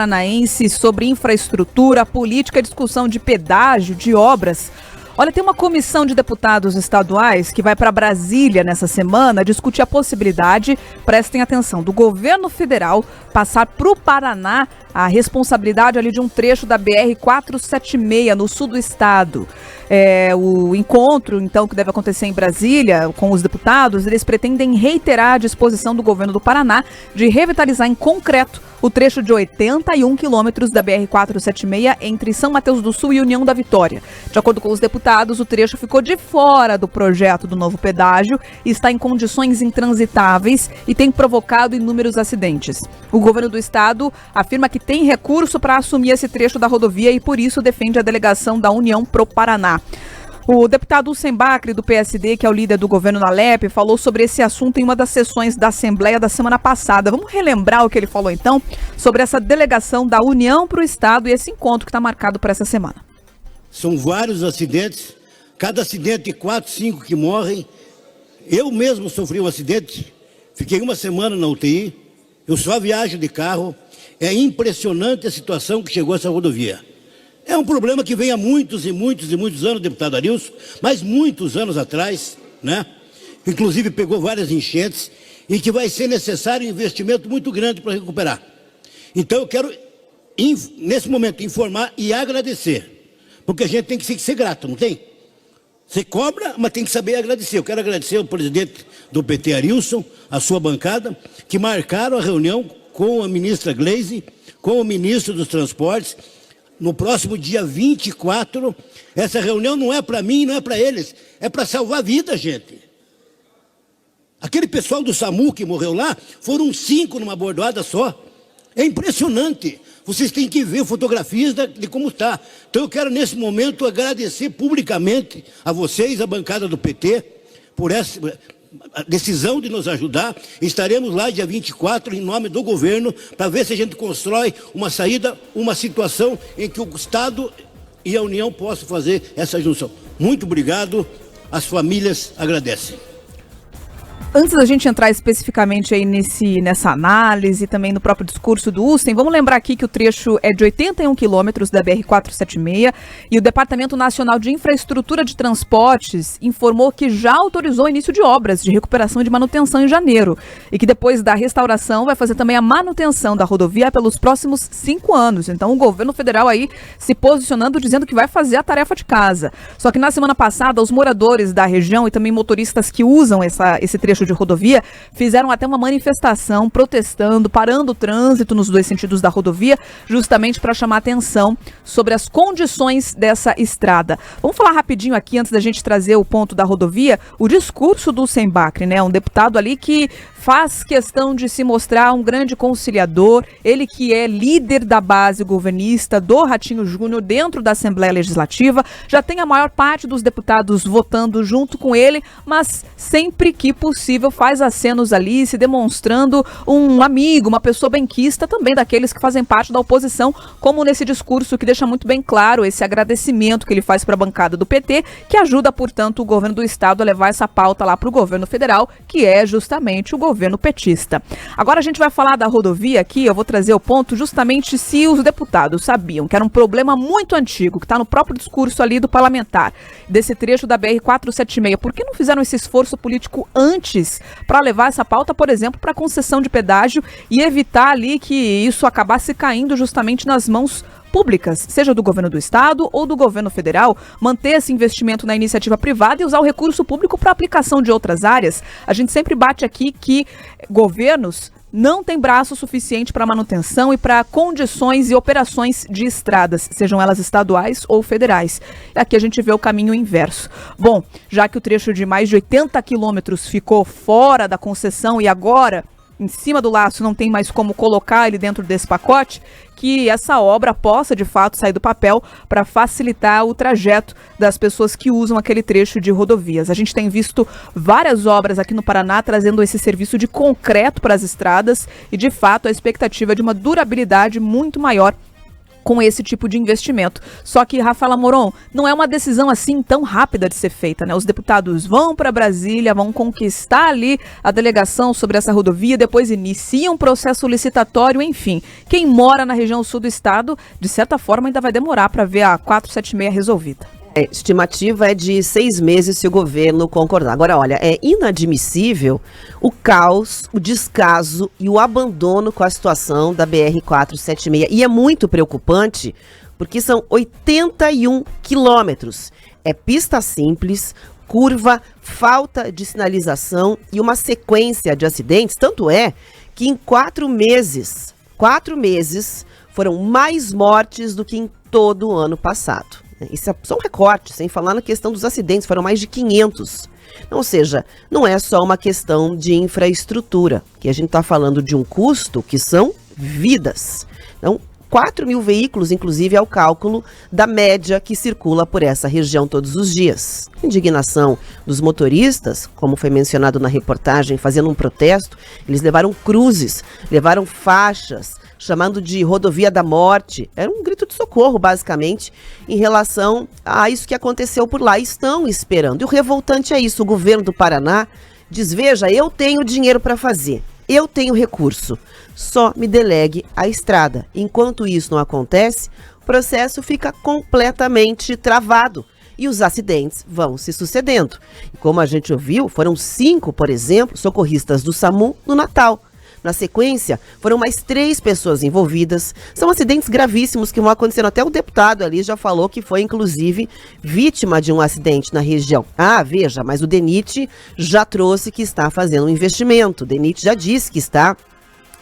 Paranaense sobre infraestrutura, política, discussão de pedágio, de obras. Olha, tem uma comissão de deputados estaduais que vai para Brasília nessa semana discutir a possibilidade, prestem atenção, do governo federal passar para o Paraná a responsabilidade ali de um trecho da BR-476 no sul do estado. O encontro, então, que deve acontecer em Brasília com os deputados, eles pretendem reiterar a disposição do governo do Paraná de revitalizar em concreto o trecho de 81 quilômetros da BR-476 entre São Mateus do Sul e União da Vitória. De acordo com os deputados, o trecho ficou de fora do projeto do novo pedágio, está em condições intransitáveis e tem provocado inúmeros acidentes. O governo do estado afirma que tem recurso para assumir esse trecho da rodovia e por isso defende a delegação da União pro Paraná. O deputado Sembacre, do PSD, que é o líder do governo na Alep, falou sobre esse assunto em uma das sessões da Assembleia da semana passada. Vamos relembrar o que ele falou, então, sobre essa delegação da União para o Estado e esse encontro que está marcado para essa semana. São vários acidentes, cada acidente 4, 5 que morrem. Eu mesmo sofri um acidente, fiquei uma semana na UTI, eu só viajo de carro. É impressionante a situação que chegou a essa rodovia. É um problema que vem há muitos e muitos e muitos anos, deputado Arilson, mas muitos anos atrás, né? Inclusive pegou várias enchentes e que vai ser necessário um investimento muito grande para recuperar. Então eu quero, nesse momento, informar e agradecer, porque a gente tem que ser grato, não tem? Você cobra, mas tem que saber agradecer. Eu quero agradecer ao presidente do PT, Arilson, a sua bancada, que marcaram a reunião com a ministra Gleisi, com o ministro dos Transportes, no próximo dia 24, essa reunião não é para mim, não é para eles, é para salvar vida, gente. Aquele pessoal do SAMU que morreu lá, foram 5 numa bordoada só. É impressionante. Vocês têm que ver fotografias de como está. Então eu quero nesse momento agradecer publicamente a vocês, a bancada do PT, por essa a decisão de nos ajudar. Estaremos lá dia 24 em nome do governo para ver se a gente constrói uma saída, uma situação em que o Estado e a União possam fazer essa junção. Muito obrigado, as famílias agradecem. Antes da gente entrar especificamente aí nessa análise e também no próprio discurso do Usten, vamos lembrar aqui que o trecho é de 81 quilômetros da BR-476 e o Departamento Nacional de Infraestrutura de Transportes informou que já autorizou o início de obras de recuperação e de manutenção em janeiro e que depois da restauração vai fazer também a manutenção da rodovia pelos próximos 5 anos. Então o governo federal aí se posicionando, dizendo que vai fazer a tarefa de casa. Só que na semana passada, os moradores da região e também motoristas que usam esse trecho de rodovia fizeram até uma manifestação protestando, parando o trânsito nos 2 sentidos da rodovia, justamente para chamar atenção sobre as condições dessa estrada. Vamos falar rapidinho aqui, antes da gente trazer o ponto da rodovia, o discurso do Sembacre, né? Um deputado ali que faz questão de se mostrar um grande conciliador, ele que é líder da base governista do Ratinho Júnior dentro da Assembleia Legislativa, já tem a maior parte dos deputados votando junto com ele, mas sempre que possível faz acenos ali, se demonstrando um amigo, uma pessoa benquista também daqueles que fazem parte da oposição, como nesse discurso que deixa muito bem claro esse agradecimento que ele faz para a bancada do PT, que ajuda, portanto, o governo do estado a levar essa pauta lá para o governo federal, que é justamente o governo petista. Agora a gente vai falar da rodovia aqui, eu vou trazer o ponto justamente se os deputados sabiam que era um problema muito antigo, que está no próprio discurso ali do parlamentar, desse trecho da BR-476. Por que não fizeram esse esforço político antes para levar essa pauta, por exemplo, para concessão de pedágio e evitar ali que isso acabasse caindo justamente nas mãos públicas, seja do governo do estado ou do governo federal, manter esse investimento na iniciativa privada e usar o recurso público para aplicação de outras áreas? A gente sempre bate aqui que governos não têm braço suficiente para manutenção e para condições e operações de estradas, sejam elas estaduais ou federais. Aqui a gente vê o caminho inverso. Bom, já que o trecho de mais de 80 quilômetros ficou fora da concessão e agora em cima do laço não tem mais como colocar ele dentro desse pacote, que essa obra possa de fato sair do papel para facilitar o trajeto das pessoas que usam aquele trecho de rodovias. A gente tem visto várias obras aqui no Paraná trazendo esse serviço de concreto para as estradas e de fato a expectativa é de uma durabilidade muito maior com esse tipo de investimento. Só que, Rafaela Moron, não é uma decisão assim tão rápida de ser feita, né? Os deputados vão para Brasília, vão conquistar ali a delegação sobre essa rodovia, depois iniciam um processo licitatório, enfim. Quem mora na região sul do estado, de certa forma, ainda vai demorar para ver a 476 resolvida. A estimativa é de 6 meses se o governo concordar. Agora, olha, é inadmissível o caos, o descaso e o abandono com a situação da BR-476. E é muito preocupante porque são 81 quilômetros. É pista simples, curva, falta de sinalização e uma sequência de acidentes. Tanto é que em 4 meses, foram mais mortes do que em todo o ano passado. Isso é só um recorte, sem falar na questão dos acidentes, foram mais de 500. Ou seja, não é só uma questão de infraestrutura, que a gente está falando de um custo que são vidas. Então, 4 mil veículos, inclusive, é o cálculo da média que circula por essa região todos os dias. Indignação dos motoristas, como foi mencionado na reportagem, fazendo um protesto, eles levaram cruzes, levaram faixas, chamando de rodovia da morte. Era um grito de socorro, basicamente, em relação a isso que aconteceu por lá. Estão esperando. E o revoltante é isso, o governo do Paraná diz, veja, eu tenho dinheiro para fazer, eu tenho recurso, só me delegue a estrada. Enquanto isso não acontece, o processo fica completamente travado e os acidentes vão se sucedendo. E como a gente ouviu, foram 5, por exemplo, socorristas do SAMU no Natal. Na sequência, foram mais 3 pessoas envolvidas. São acidentes gravíssimos que vão acontecendo. Até o deputado ali já falou que foi, inclusive, vítima de um acidente na região. Ah, veja, mas o DENIT já trouxe que está fazendo um investimento. O DENIT já disse que está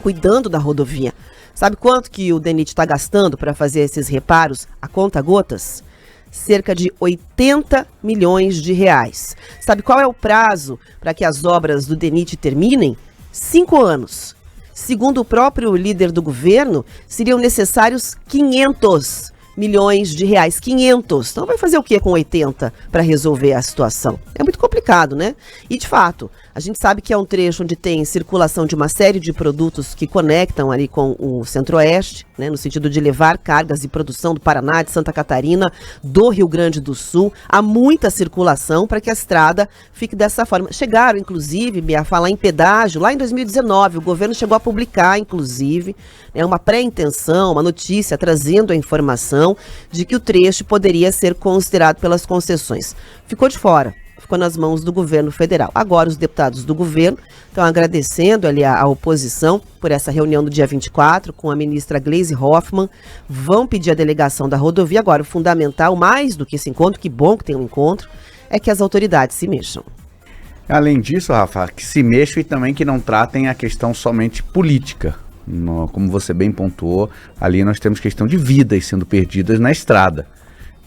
cuidando da rodovia. Sabe quanto que o DENIT está gastando para fazer esses reparos a conta-gotas? Cerca de 80 milhões de reais. Sabe qual é o prazo para que as obras do DENIT terminem? 5 anos. Segundo o próprio líder do governo, seriam necessários 500 milhões de reais. 500. Então vai fazer o que com 80 para resolver a situação? É muito complicado, né? E de fato, a gente sabe que é um trecho onde tem circulação de uma série de produtos que conectam ali com o Centro-Oeste, né, no sentido de levar cargas e produção do Paraná, de Santa Catarina, do Rio Grande do Sul. Há muita circulação para que a estrada fique dessa forma. Chegaram, inclusive, a falar em pedágio. Lá em 2019, o governo chegou a publicar, inclusive, uma pré-intenção, uma notícia trazendo a informação de que o trecho poderia ser considerado pelas concessões. Ficou de fora. Ficou nas mãos do governo federal. Agora os deputados do governo estão agradecendo ali a oposição por essa reunião do dia 24 com a ministra Gleisi Hoffmann, vão pedir a delegação da rodovia. Agora o fundamental, mais do que esse encontro, que bom que tem um encontro, é que as autoridades se mexam. Além disso, Rafa, que se mexam e também que não tratem a questão somente política. Como você bem pontuou, ali nós temos questão de vidas sendo perdidas na estrada.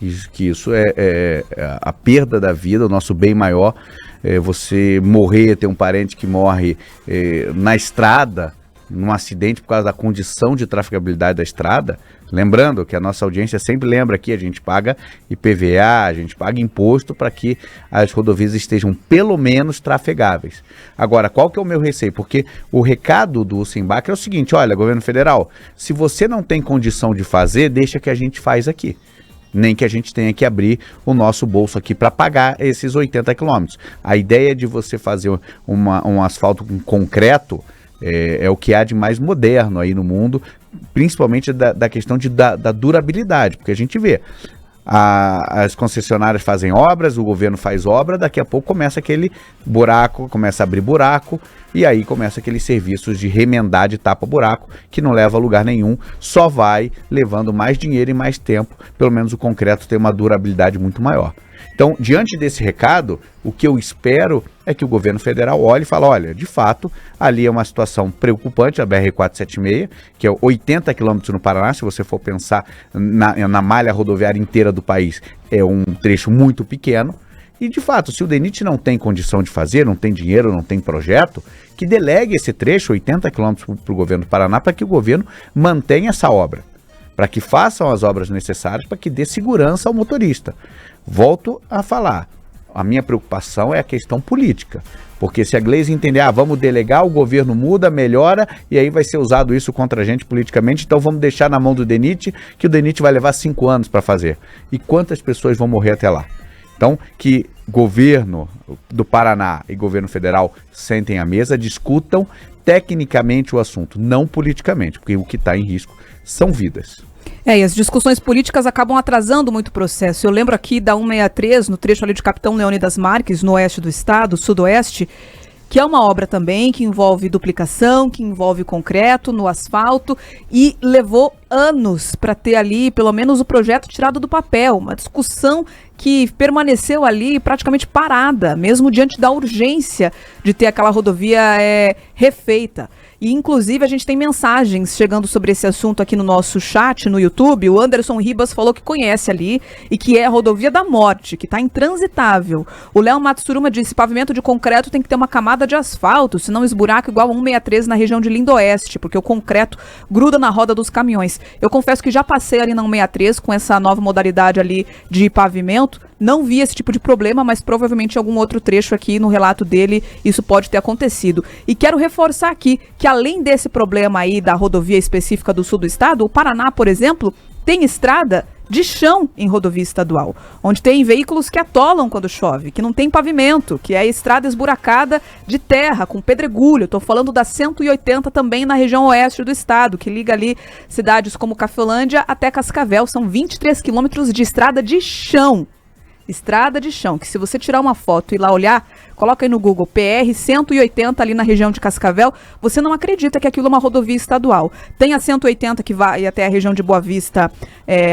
Isso é a perda da vida, o nosso bem maior. Você morrer, ter um parente que morre na estrada, num acidente por causa da condição de trafegabilidade da estrada. Lembrando que a nossa audiência sempre lembra que a gente paga IPVA, a gente paga imposto para que as rodovias estejam pelo menos trafegáveis. Agora, qual que é o meu receio? Porque o recado do Usenbach é o seguinte, olha, governo federal, se você não tem condição de fazer, deixa que a gente faz aqui. Nem que a gente tenha que abrir o nosso bolso aqui para pagar esses 80 quilômetros. A ideia de você fazer um asfalto com concreto é o que há de mais moderno aí no mundo, principalmente da questão da durabilidade, porque a gente vê, as concessionárias fazem obras, o governo faz obra, daqui a pouco começa aquele buraco, começa a abrir buraco, e aí começa aqueles serviços de remendar de tapa-buraco, que não leva a lugar nenhum, só vai levando mais dinheiro e mais tempo, pelo menos o concreto tem uma durabilidade muito maior. Então, diante desse recado, o que eu espero é que o governo federal olhe e fale, olha, de fato, ali é uma situação preocupante, a BR-476, que é 80 quilômetros no Paraná, se você for pensar na malha rodoviária inteira do país, é um trecho muito pequeno. E, de fato, se o DENIT não tem condição de fazer, não tem dinheiro, não tem projeto, que delegue esse trecho, 80 quilômetros, para o governo do Paraná, para que o governo mantenha essa obra, para que façam as obras necessárias, para que dê segurança ao motorista. Volto a falar, A minha preocupação é a questão política. Porque se a Gleisi entender, vamos delegar, o governo muda, melhora, e aí vai ser usado isso contra a gente politicamente, então vamos deixar na mão do DENIT, que o DENIT vai levar 5 anos para fazer. E quantas pessoas vão morrer até lá? Então, que governo do Paraná e governo federal sentem à mesa, discutam tecnicamente o assunto, não politicamente, porque o que está em risco são vidas. E as discussões políticas acabam atrasando muito o processo. Eu lembro aqui da 163, no trecho ali de Capitão Leônidas Marques, no oeste do estado, sudoeste, que é uma obra também que envolve duplicação, que envolve concreto no asfalto, e levou anos para ter ali, pelo menos, o projeto tirado do papel. Uma discussão que permaneceu ali praticamente parada, mesmo diante da urgência de ter aquela rodovia refeita. E, inclusive, a gente tem mensagens chegando sobre esse assunto aqui no nosso chat, no YouTube. O Anderson Ribas falou que conhece ali e que é a rodovia da morte, que está intransitável. O Léo Matsuruma disse, pavimento de concreto tem que ter uma camada de asfalto, senão esburaca igual a 163 na região de Lindoeste, porque o concreto gruda na roda dos caminhões. Eu confesso que já passei ali na 163 com essa nova modalidade ali de pavimento. Não vi esse tipo de problema, mas provavelmente em algum outro trecho aqui no relato dele isso pode ter acontecido. E quero reforçar aqui que além desse problema aí da rodovia específica do sul do estado, o Paraná, por exemplo, tem estrada de chão em rodovia estadual, onde tem veículos que atolam quando chove, que não tem pavimento, que é estrada esburacada de terra, com pedregulho. Estou falando da 180 também na região oeste do estado, que liga ali cidades como Cafelândia até Cascavel. São 23 quilômetros de estrada de chão. Estrada de chão, que se você tirar uma foto e ir lá olhar, coloca aí no Google, PR 180 ali na região de Cascavel, você não acredita que aquilo é uma rodovia estadual. Tem a 180 que vai até a região de Boa Vista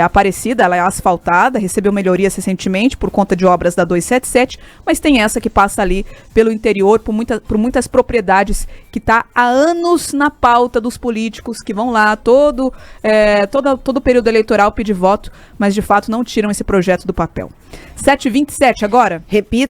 Aparecida, ela é asfaltada, recebeu melhorias recentemente por conta de obras da 277, mas tem essa que passa ali pelo interior, por muitas propriedades, que está há anos na pauta dos políticos que vão lá todo período eleitoral pedir voto, mas de fato não tiram esse projeto do papel. 7h27 agora? Repita.